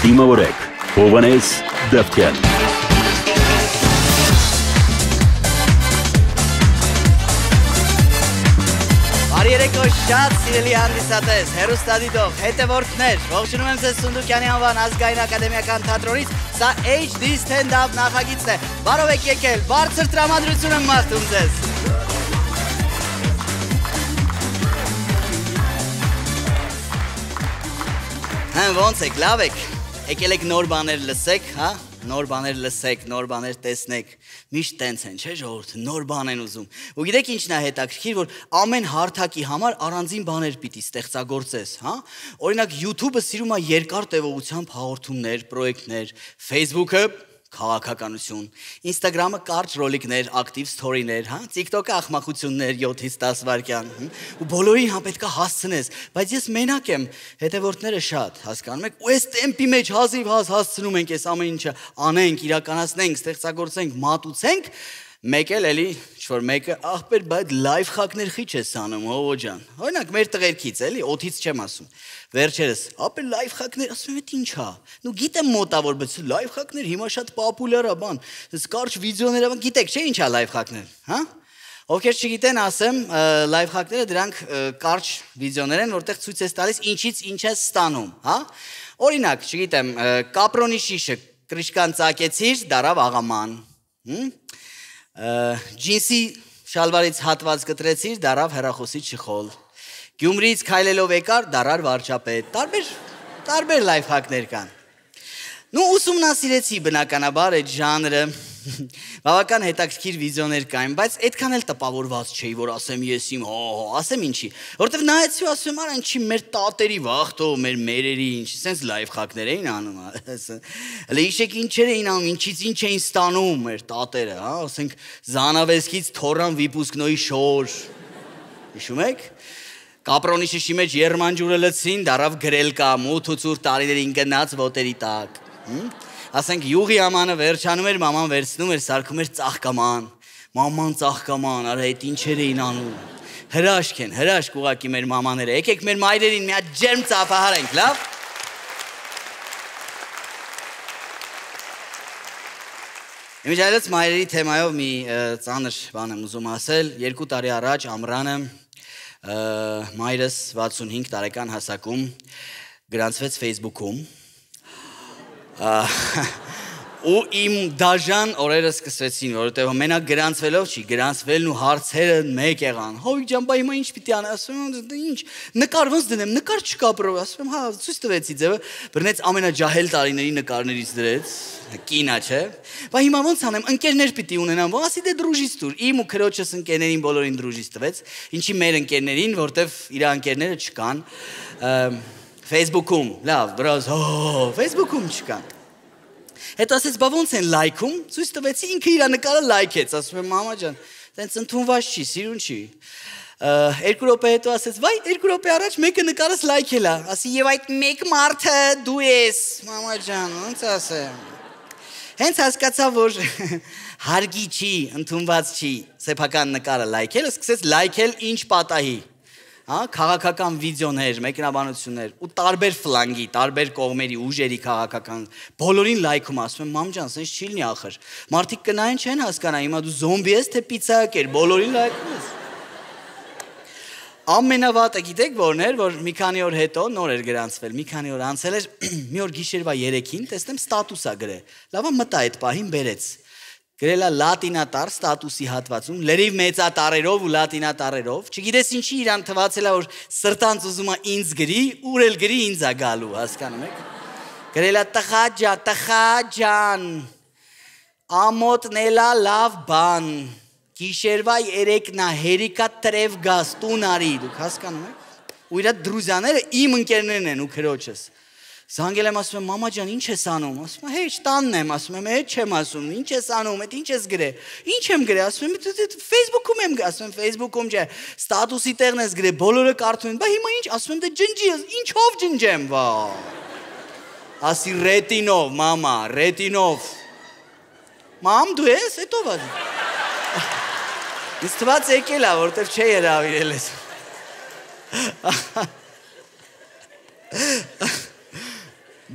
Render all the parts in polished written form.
Դիմավորեք Հովանես Դավթյան Բարերեկո շատ սիրելի հանդիսատես, հեռուստադիտող, հետևորդներ, ողջունում եմ ձեզ Սունդուկյանի անվան ազգային ակադեմիական թատրոնից, սա HD stand-up նախագիծն է, բարով եք եկել, բարձր տրամադրություն եմ մաղթում ձեզ։ Ոնց եք, լավ եք, եկել եք նոր բաներ լսեք, հա? Նոր բաներ լսեք, նոր բաներ տեսնեք, միշտ տենց են, չէ՞ ժողովուրդ, նոր բան են ուզում։ Ու գիտեք ինչն է հետաքրքիր, որ ամեն հարթակի համար առանձին բաներ պիտի ստեղծագործես, հա? Օրինակ YouTube-ը սիրում է երկար տևողությամբ հաղորդումներ, պրոյեկտներ, Facebook-ը քաղաքականություն, Instagram-ը կարճ ռոլիկներ, ակտիվ սթորիներ, հա? TikTok-ը ախմախություններ 7-ից 10 վայրկյան, ու բոլորին հա պետք է հասցնես, բայց ես մենակ եմ, հետևորդները շատ, հասկանում եք, ու այս տեմպի մեջ հազիվ հասցնում ենք այս ամեն ինչը անենք, իրականացնենք, ստեղծագործենք, մատուցենք, մեկ էլ էլի, ինչ-որ մեկը, ախպեր, բայց լայվ խակներ խիչ ես անում, հովո ջան, օրինակ մեր տղերքից, էլի, օթից չեմ ասում, վերջերս, ապեր լայվ խակներ, ասում եմ, էդ ինչ հա, նու գիտեմ մոտավոր, բայց լայվ խակներ հիմա շատ պապուլյար է բան, կարճ վիդեոներ, գիտեք, չէ՞ ինչ է լայվ խակներ, հա? Ովքեր չգիտեն, ասեմ, լայվ խակները դրանք կարճ վիդեոներ են, որտեղ ցույց ես տալիս ինչից ինչ ես ստանում, հա? Օրինակ, չգիտեմ, կապրոնի շիշը կրիշկան ծակեցիր, դարավ աղաման, ջինսի շալվարից հատված կտրեցիր, դարավ հեռախոսի չխոլ, Գյումրիից քայլելով եկար, դարար վարչապետ, տարբեր լայվ հակներ կան, նու ուսումնասիրեցի բնականաբար այդ ժանրը, բավական հետաքրքիր վիդեոներ կային, բայց այդքան էլ տպավորված չէի, որ ասեմ ես իմ, ասեմ ինչի, որտեվ նայեցի ու ասում եմ, արա ինչի մեր տատերի վաղթո, մեր մերերի, ինչի, սենց լայվ խակներ էին անում, հլը իշեք ինչեր էին անում, ինչից ինչ էին ստանում մեր տատերը, ասենք զանավեսկից թորան վիպուսկնոյի շոր, հիշում եք, կապրոնի շիշի մեջ երմանջուրը լցին, դարավ գրելկա, մութ ու ծուր տարիներին գնաց ոտերի տակ, ասենք յուղի ամանը վերջանում էր, մաման վերցնում էր, սարքում էր ծաղկաման, մաման ծաղկաման, արա այդ ինչեր էին անում, հրաշք են, հրաշք ուղակի մեր մամաները, եկեք մեր մայրերին մի հատ ջերմ ծափահարենք, լավ? Իմիջայլոց մայրերի թեմայով մի ծանր բան եմ ուզում ասել, 2 տարի առաջ ամռանը մայրս 65 տարեկան հասակում գրանցվեց Facebook-ում ու իմ դաժան օրերը սկսվեցին, որովհետև մենակ գրանցվելով չի, գրանցվելն ու հարցերը մեկ եղան, հովիկ ջան, բա հիմա ինչ պիտի անեմ, ասում եմ, ինչ, նկար ոնց դնեմ, նկար չկա պրով, ասում եմ, հա, ցույց տվեցի ձևը, բռնեց ամենաջահել տարիների նկարներից դրեց, կինա չէ, բա հիմա ոնց անեմ, ընկերներ պիտի ունենամ, ասի դե դրուժից տուր, իմ ու քրոջս ընկերներին բոլորին դրուժից տվեց, ինչի մեր ընկերներին, որտև իր ընկերները չկան, Facebook-ում, լավ, բրոզ, Facebook-ում չկան Հետո ասեց, բա ոնց են լայքում, ցույց տվեցի ինքը իր նկարը լայքեց, ասում եմ մամա ջան, տենց ընդունված չի, սիրուն չի։ 2 րոպե հետո ասեց, վայ 2 րոպե առաջ մեկը նկարս լայքել է, ասի եւ այդ մեկ մարդը դու ես, մամա ջան, ոնց ասեմ։ Հենց հասկացա, որ հարգի չի, ընդունված չի, սեփական նկարը լայքելը, սկսեց լայքել ինչ պատահի։ Քաղաքական վիդեոներ, մեկնաբանություններ ու տարբեր ֆլանգի, տարբեր կողմերի ուժերի քաղաքական բոլորին լայքում ասում եմ մամ ջան, սենց չի լինի ախր մարդիկ կնայեն չեն հասկանա հիմա դու զոմբի ես թե պիցայակեր բոլորին լայքում ես ամենավատը գիտեք որն էր որ մի քանի օր հետո նոր էր գրանցվել մի քանի օր անցել էր մի օր գիշերվա 3-ին տեսնեմ ստատուս է գրել լավա մտա այդ պահին բերեց Գրել է լատինատար ստատուսի հատվածում, լրիվ մեծատառերով ու լատինատառերով, չգիտես ինչի իրան թվացել է, որ սրտանց ուզում է ինձ գրի, ուր էլ գրի ինձ է գալու, հասկանում եք։ Գրել է տխա ջան, ամոտն էլա լավ բան, գիշերվա 3-ն է, հերիկա տրև գազ, տուն արի, դուք հասկանում եք։ Ու իրա դրուզյաները իմ ընկերներն են ու քրոջս։ Զանգել եմ ասում եմ, մամա ջան, ինչ ես անում, ասում եմ, հեչ տանն եմ, ասում եմ, հետ չեմ ասում, ինչ ես անում, այդ ինչ ես գրել, ինչ եմ գրել, ասում եմ, Facebook-ում եմ գրել, ասում եմ, Facebook-ում չէ, ստատուսի տեղն ես գրել, բոլորը կարդում են, բա հիմա ինչ, ասում եմ, դե ջնջի ես, ինչով ջնջեմ, վա, ասի ռետինով, մամա, ռետինով, մամ դու ես, հետո վա, ինձ թված եկել է, որտև չէ երավիրել ես,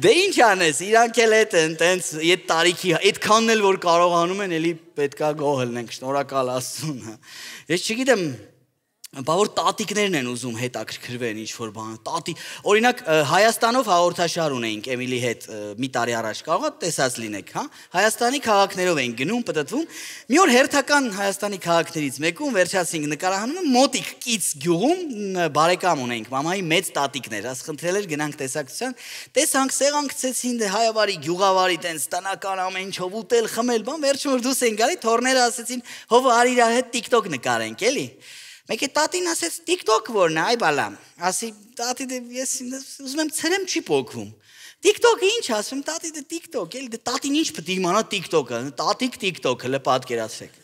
Դե ինչ անես, իրանք էլ են տենց այդ տարիքի, այդքանն էլ որ կարողանում են, էլի պետքա գոհ լինենք, շնորհակալ Աստծուն։ Ես չգիտեմ, բա որ տատիկներն են ուզում հետաքրքրվեն ինչ որ բան։ Տատի, օրինակ Հայաստանով հաղորդաշար ունեինք Էմիլի հետ մի տարի առաջ, կարող է տեսած լինեք, հա։ Հայաստանի քաղաքներով են գնում, պտտվում։ Մի օր հերթական Հայաստանի քաղաքներից մեկում վերջացինք նկարահանումը մոտիկ կից գյուղում բարեկամ ունեինք, մամայի մեծ տատիկներ, աս խնդրել էր գնանք տեսակցության, տեսանք սեղան գցեցին դե հայավարի, գյուղավարի տենց տնական ամեն ինչով ուտել, խմել, բան, վերջում որ դուս են գալի, թորները ասեցին, հով արի իր հետ TikTok նկարենք, էլի։ Մեկ է տատին ասեց TikTok որն է, այ բալամ, ասի տատի դե ես ուզում եմ ցերեմ չի փոքվում։ TikTok-ը ինչ ասում, տատի դե TikTok, էլի դե տատին ինչ պետք է իմանա TikTok-ը, տատիկ TikTok-ը լը պատկերացրեք։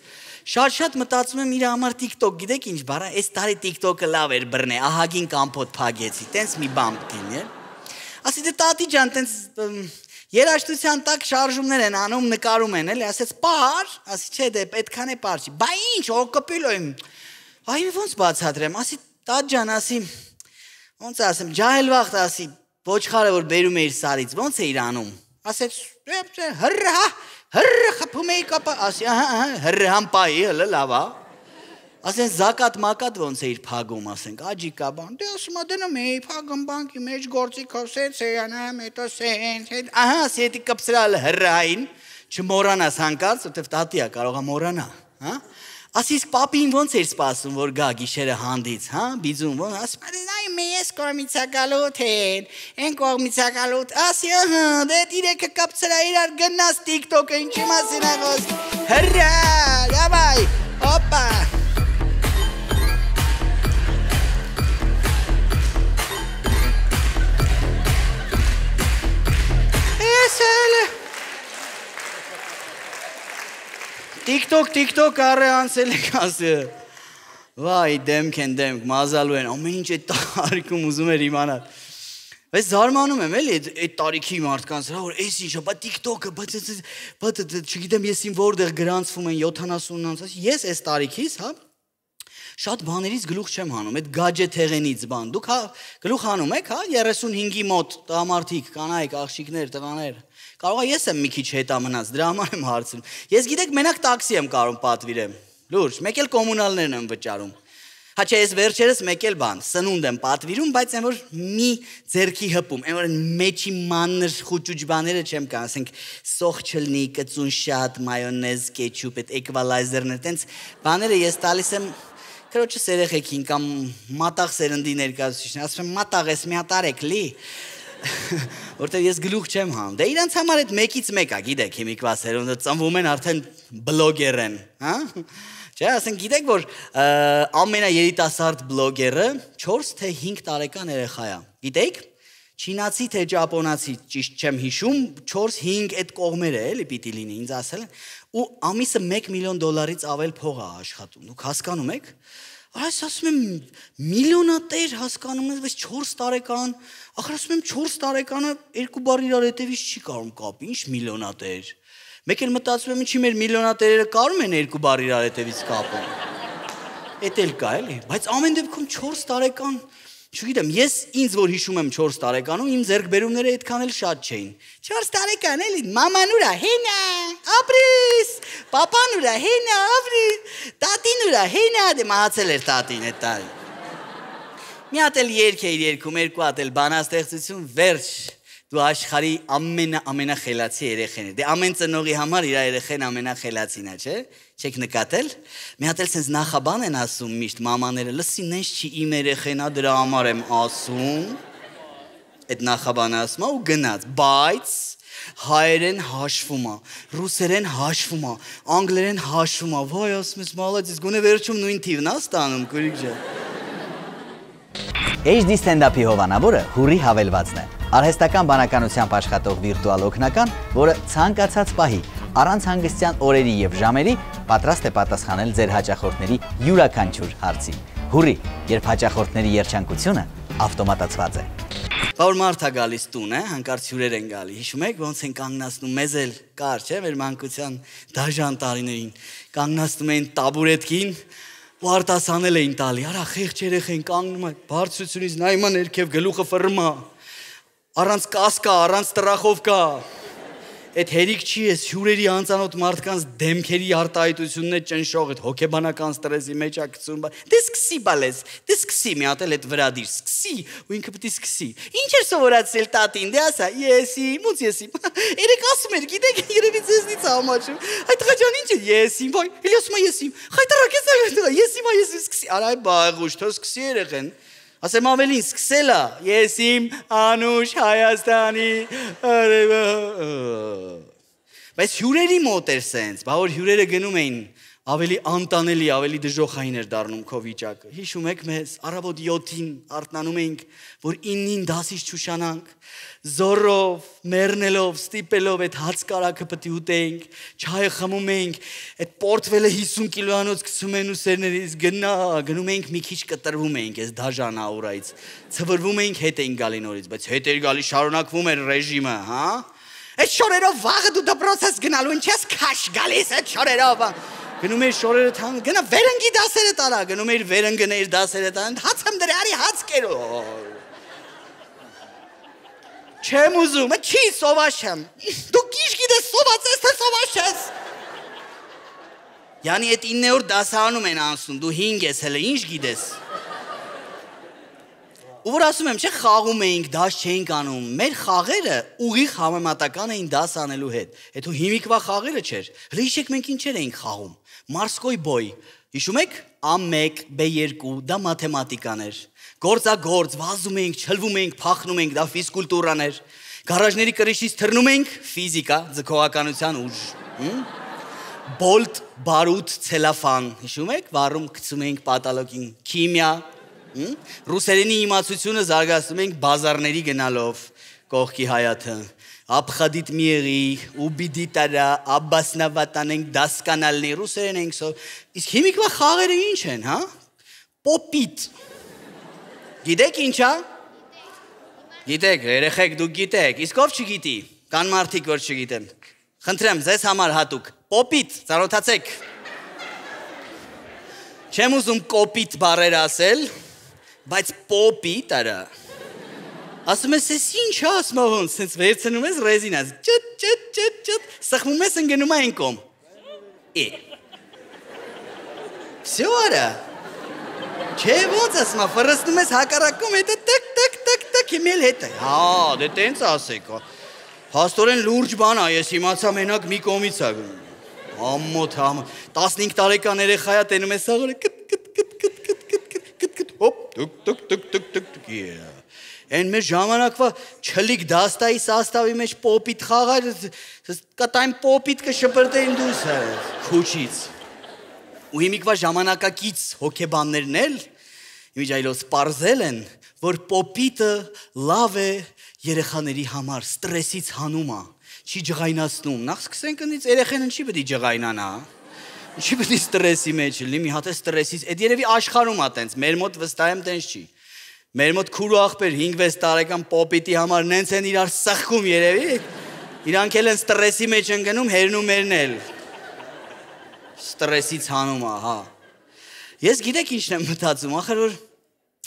Շատ մտածում եմ իր համար TikTok, գիտեք ինչ բառա, այս տարի TikTok-ը լավ էր բռնե, ահագին կամփոթ փագեցի, տենց մի բան կինի։ Ասի դե տատի ջան, տենց երաժշտության տակ շարժումներ են անում, նկարում են, էլի, ասեց պար, ասի չէ դե պետքան է պար չի։ Բա ինչ, օկոպիլո եմ։ Այ ոնց բացատրեմ, ասի տատ ջան, ասի ոնց ասեմ, ջահել վախտ ասի ոչխարը որ բերում է իր սարից, ոնց է իր անում։ Ասեց հրհա խփում էի կապա, ասի հրհան պայի հլը լավա։ Ասեն զակատ մակատ ոնց է իր փագում, ասենք աջիկա բան։ Դե ասում դնում էի փագում բանկի մեջ գործի քոսեց էանամ հետո սենց ահա ասի էդի կպսրալ հրհային չմոռանաս հանկարծ, որտեվ տատիա կարողա մոռանա, հա։ Ասի իսկ պապին ոնց էր սպասում, որ գա գիշերը հանդից, հա, բիզում, ոնց, ասում են, այ մեզ կողմից ակալոտ են, են կողմից ակալոտ, ասի, ահա, դե իրեքը կապցրա իրար գնաս TikTok-ը, ինչի մասին է խոսք, հրրա, դավայ, օպա։ TikTok առե անցել եք ասը, վայ դեմք են դեմք, մազալու են, ամեն ինչ այդ տարիքում ուզում էր իմանալ, բայց զարմանում եմ էլի այդ տարիքի մարդկանց, որ էս ինչա, բա TikTok-ը, բա չգիտեմ ես իմ որտեղ գրանցվում են 70-անց, ես այս տարիքից, հա, շատ բաներից գլուխ չեմ հանում, այդ գաջետ հեղենից բան, դուք գլուխ հանում եք, հա, 35-ի մոտ տղամարդիկ, կանայք, աղջիկներ, տղաներ, կարող է ես եմ մի քիչ հետա մնաց, դրա համար եմ հարցնում, ես գիտեք մենակ տաքսի եմ կարող պատվիրեմ, լուրջ, մեկ էլ կոմունալներն եմ վճարում, հա չէ ես վերջերս մեկ էլ բան, սնունդ եմ պատվիրում, բայց այն որ մի ձերքի հպում, այն որ մեջի մանր խուճուճ բաները չեմ կան, ասենք սոխ չլնի, կծուն շատ, մայոնեզ, կեչուպ, այդ էկվալայզերներ, տենց բաները ես տալիս եմ Քրոջս երեխեքին կամ մատաղ սերնդի ներկայացուցիչն, ասում եմ մատաղ ես մի հատ արեք լի, որտեղ ես գլուխ չեմ հանում, դե իրանց համար այդ մեկից մեկ է, գիտեք, հիմիկվա սերունդը ծնվում են արդեն բլոգեր են, հա, չէ, ասենք գիտեք, որ ամենաերիտասարդ բլոգերը 4 թե 5 տարեկան երեխա է, գիտեք, չինացի թե ճապոնացի, ճիշտ չեմ հիշում, 4-5 այդ կողմերը էլի պիտի լինի, ինձ ասել են, ու ամիսը $1 միլիոն ավել փող է աշխատում, դուք հասկանում եք, այս ասում եմ միլիոնատեր հասկանում ես, բայց 4 տարեկան, ախր ասում եմ 4 տարեկանը 2 բառ իրար հետևից չի կարում կապի, ինչ միլիոնատեր, մեկ էլ մտածում եմ ինչի մեր միլիոնատերերը կարում են 2 բառ իրար հետևից կապել, էդ էլ կա էլի, բայց ամեն դեպքում 4 տարեկան Չգիտեմ, ես ինձ որ հիշում եմ 4 տարեկանում, իմ ձեռքբերումները այդքան էլ շատ չէին։ 4 տարեկան էլի, մաման ուրա, հենա, ապրիս, պապան ուրա, հենա, ապրիս, տատին ուրա, հենա, դե մահացել էր տատին այդ տարի։ Մի հատ էլ երգ էիր երգում, 2 հատ էլ բանաստեղծություն, վերջ, դու աշխարհի ամենախելացի երեխեն ես։ Դե ամեն ծնողի համար իր երեխեն ամենախելացին է, չէ՞։ Չեք նկատել։ Մի հատ էլ sense նախաբան են ասում միշտ մամաները, լսի նենց չի իմ երեխեն է դրա համար եմ ասում։ Այդ նախաբանը ասում է ու գնաց, բայց հայերեն հաշվում է, ռուսերեն հաշվում է, անգլերեն հաշվում է։ Վայ, ասում ես մալադես, գոնե վերջում նույն թիվն է ստանում, քուրիկ ջան։ HD stand-up-ի հովանավորը հուրի հավելվածն է։ Արհեստական բանականությամբ աշխատող վիրտուալ օգնական, որը ցանկացած պահի առանց հանգստյան օրերի եւ ժամերի պատրաստ է պատասխանել ձեր հաճախորդների յուրաքանչյուր հարցի։ Հուրի, երբ հաճախորդների երջանկությունը ավտոմատացված է։ Որ մարդ է գալիս տուն, հանկարծ հյուրեր են գալի։ Հիշում եք ոնց են կանգնացնում, մեզ էլ կար, չէ՞, մեր մանկության դաժան տարիներին։ Կանգնացնում էին տաբուրետկին ու արտասանել էին տալի։ Արա խեղճ երեխեն կանգնում է, բարձրությունից նայում է ներքև գլուխը ֆռմա։ Առանց կասկա, առանց տրախովկա։ Այդ հերիք չի ես հյուրերի անծանոթ մարդկանց դեմքերի արտահայտությունն է ճնշող, այդ հոգեբանական ստրեսի մեջ է գցում։ Դե սկսի բալես, դե սկսի մի հատ էլ այդ վրա դիր, սկսի, ու ինքը պետք է սկսի։ Ինչ էր սովորացել տատին, դե ասա, եսիմ, ոնց եսիմ։ Երեք ասում էր, գիտեք, երևի ձեզնից ամաչում։ Այդ խաչան ինչ է եսիմ, վայ, էլի ասում է եսիմ։ Խայտարակես եսիմ, սկսի, արայ բայղուշ, թող սկսի երեխեն։ Ասեմ ավելին սկսել է, եսիմ, Անուշ, Հայաստանի, բայց հյուրերի մոտ էր սենց, բա որ հյուրերը գնում էին, ավելի անտանելի, ավելի դժոխային էր դառնում քո վիճակը։ Հիշում եք մեզ, առավոտ 7-ին արթնանում էինք, որ 9-ին դասից չուշանանք, զորով, մեռնելով, ստիպելով այդ հացկարակը պետք է ուտեինք, չայը խմում էինք, այդ պորտվելը 50 կիլոանոց գցում են ուսերներից, գնում էինք մի քիչ կտրվում էինք այս դաժան աուրայից, ցվրվում էինք, հետ էինք գալի նորից, բայց հետ էր գալի, շարունակվում էր ռեժիմը, հա։ Այդ շորերով վաղը դու դպրոց ես գնալու, ինչ ես քաշ գալիս այդ շորերով։ Գնում էր շորերը թան, գնա վերընկի դասերը տարա, գնում էր վերընկներ դասերը տան, հաց եմ դրե, արի հաց կերո։ Չեմ ուզում, չի սովաշ եմ, դու կիշ գիտես սոված ես, թե սովաշ ես։ Յանի էտ 9-րդ դասարանում են անսում, դու 5 ես հելը, ինչ գիտես։ Ու որ ասում եմ, չէ խաղում էինք, դաս չէինք անում, մեր խաղերը ուղիղ համեմատական էին դաս անելու հետ, հետո հիմիկվա խաղերը չէր, հլը իշեք մենք ինչեր էինք խաղում, մարսկոյ բոյ, հիշում եք, A1, B2, դա մաթեմատիկան էր, գործագործ, վազում էինք, չլվում էինք, փախնում էինք, դա ֆիզկուլտուրան էր, գարաժների կրիշից թռնում էինք, ֆիզիկա, ձգողականության ուժ, բոլտ, բարութ, ցելոֆան, հիշում եք, վառում գցում էինք պատալոգին, քիմիա, ռուսերենի իմացությունը զարգացնում ենք բազարների գնալով կողքի հայաթը, ապխադիտ միեղի, ուբիդի տարա, աբասնավատան ենք, դասկանալնի, ռուսերեն ենք սով, իսկ հիմիկվա խաղերը ինչ են, հա? Պոպիտ, գիտեք ինչա? Գիտեք, երեխեք դուք գիտեք, իսկ ով չգիտի, կան մարդիկ որ չգիտեն, խնդրեմ ձեզ համար հատուկ, պոպիտ, ծանոթացեք, չեմ ուզում կոպիտ բառեր ասել, բայց պոպիտ արա, ասում ես ես ինչ ասում ոնց, սենց վերցնում ես ռեզինաս, ճտ, սխմում ես ընգնում այն կոմ, վսյո արա, չէ ոնց ասում, վրսնում ես հակարակում, հետը տկ, իմ էլ հետը, հա, դե տենց ասեք, հաստորեն լուրջ բան ա, ես իմացա մենակ մի կոմից ա գնում, ամոտ, 15 տարեկան երեխայա տենում ես սաղորը, հոպ, տուկ, են մեր ժամանակվա չլիկ դաստայի սաստավի մեջ պոպիտ խաղար, կտայն պոպիտ կշպրտեին դուս է, քուչից, ու հիմիկվա ժամանակակից հոգեբաններն էլ, իմիջայլով սպարզել են, որ պոպիտը լավ է երեխաների համար, ստրեսից հանում է, չի ջղայնացնում, նախ սկսենք ընից երեխեն չի պետք է ջղայնանա, Չի պետք է ստրեսի մեջ լինի, մի հատ է ստրեսից, այդ երևի աշխարհում ա տենց, մեր մոտ վստահ եմ տենց չի։ Մեր մոտ քուրու աղբեր 5-6 տարեկան պոպիտի համար նենց են իրար սխքում երևի, իրանք էլ են ստրեսի մեջ ընկնում, հերնում երնել։ Ստրեսից հանում ա, հա։ Ես գիտեք ինչն եմ մտածում, ախր որ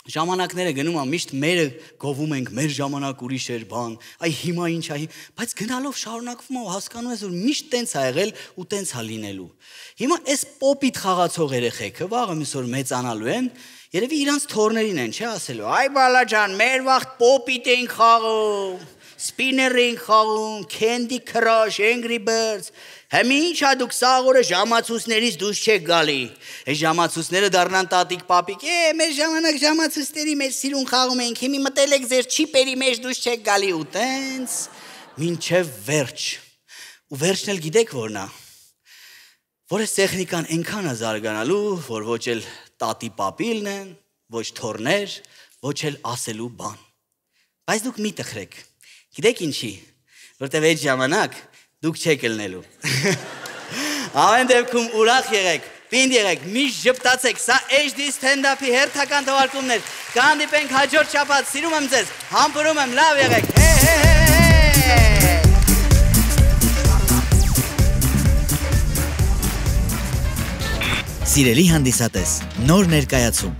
ժամանակները գնում ա, միշտ մերը գովում ենք, մեր ժամանակ ուրիշ էր բան, այ հիմա ինչ ա, բայց գնալով շարունակվում ա ու հասկանում ես, որ միշտ տենց ա եղել ու տենց ա լինելու։ Հիմա այս պոպիտ խաղացող երեխեքը վաղը միսօր մեծանալու են, երևի իրանց թորներին են, չէ ասելու, այ բալա ջան, մեր վաղտ պոպիտ էինք խաղում, Spinner էինք խաղում, Candy Crush, Angry Birds, Հեմի ինչ ա դուք սաղորը ժամացույցներից դուս չեք գալի, այս ժամացույցները դառնան տատիկ պապիկ, մեր ժամանակ ժամացույցների մեջ սիրուն խաղում ենք, հիմի մտել եք ձեր չիպերի մեջ դուս չեք գալի ու տենց, մինչև վերջ, ու վերջն էլ գիտեք որն ա, որ այս տեխնիկան այնքան ա զարգանալու, որ ոչ էլ տատի պապիլն են, ոչ թորներ, ոչ էլ ասելու բան, բայց դուք մի տխրեք, գիտեք ինչի, որտև այդ ժամանակ դուք չեք ելնելու, ամեն դեպքում ուրախ եղեք, պինդ եղեք, միշտ ժպտացեք, սա HD stand-up-ի հերթական թողարկումներ, կհանդիպենք հաջորդ շաբաթ, սիրում եմ ձեզ, համբուրում եմ, լավ եղեք, Սիրելի հանդիսատես, նոր ներկայացում,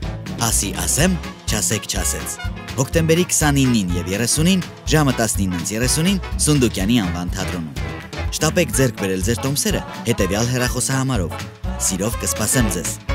ասի ասեմ, չասեք չասեց, հոկտեմբերի 29-ին եւ 30-ին ժամը 19:30-ին Սունդուկյանի անվան թատրոնում։ Շտապեք ձեռք բերել ձեր տոմսերը հետեւյալ հեռախոսահամարով։ Սիրով կսպասեմ ձեզ։